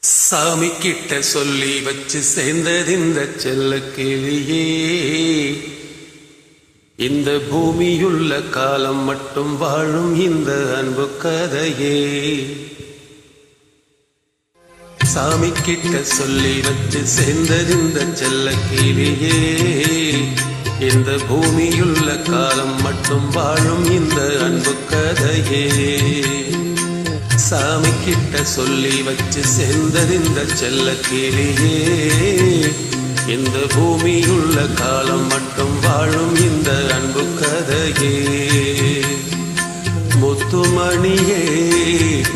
சாமி கிட்ட சொல்லி வச்சு சேர்ந்தது இந்த செல்ல கிளியே. இந்த பூமியுள்ள காலம் மட்டும் வாழும் இந்த அன்பு கதையே. சாமி கிட்ட சொல்லி வச்சு சேர்ந்தது இந்த செல்ல கிளியே. இந்த பூமியுள்ள காலம் மட்டும் வாழும் இந்த அன்பு கதையே. சாமி கிட்ட சொல்லி வச்சு சேர்ந்தது இந்த செல்ல கிளியே. இந்த பூமியுள்ள காலம் மட்டும் வாழும் இந்த அன்பு கதையே. முத்துமணியே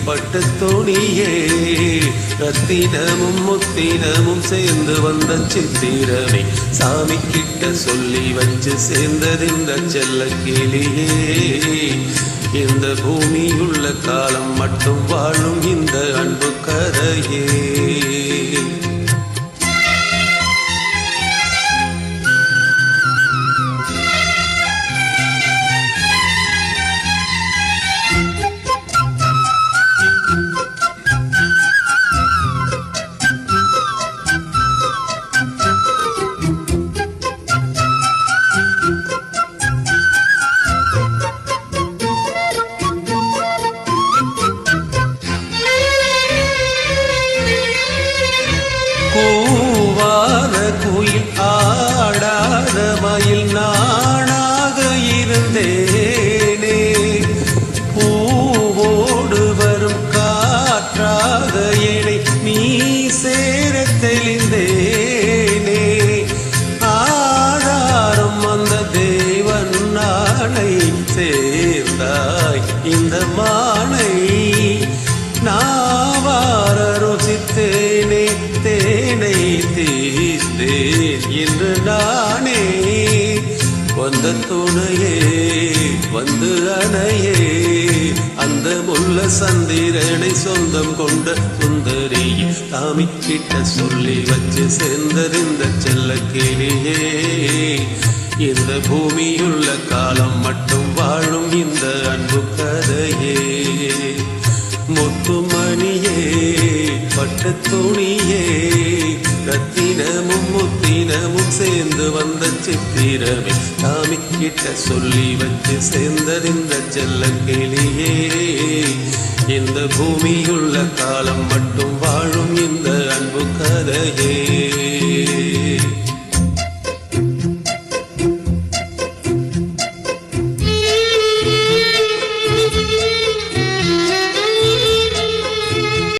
பட்டு தோணியே, ரத்தினமும் முத்தினமும் சேர்ந்து வந்த சித்திரமே. சாமி கிட்ட சொல்லி வச்சு சேர்ந்தது இந்த செல்ல கிளியே. இந்த பூமியுள்ள காலம் மட்டும் வாழும் இந்த அன்பு கதையே. கூவார குயில் ஆடாத மயில் நானாக இருந்தேனே. பூவோடு வரும் காற்றாக என்னை நீ சேர தெளிந்தேனே. ஆதாரம் அந்த தேவன் நாளை சேர்ந்தாய் இந்த மானை. நாவார ருசித்தேனே தேனை தீர்த்தேன் என்று நானே. வந்த துணையே வந்து அணையே, அந்த முல்ல சந்திரனை சொந்தம் கொண்ட சுந்தரியே. சாமி கிட்ட சொல்லி வச்சு சேர்ந்தது இந்த செல்ல கிளியே. இந்த பூமியுள்ள காலம் மட்டும் வாழும் இந்த அன்பு கதையே. முத்துமணியே பட்டு துணியே, ரத்தினமும் முத்தினமும் சேர்ந்து வந்த சித்திரமே. சாமி கிட்ட சொல்லி வச்சு சேர்ந்தது இந்த செல்ல கிளியே. இந்த பூமியுள்ள காலம் மட்டும் வாழும் இந்த அன்பு கதையே.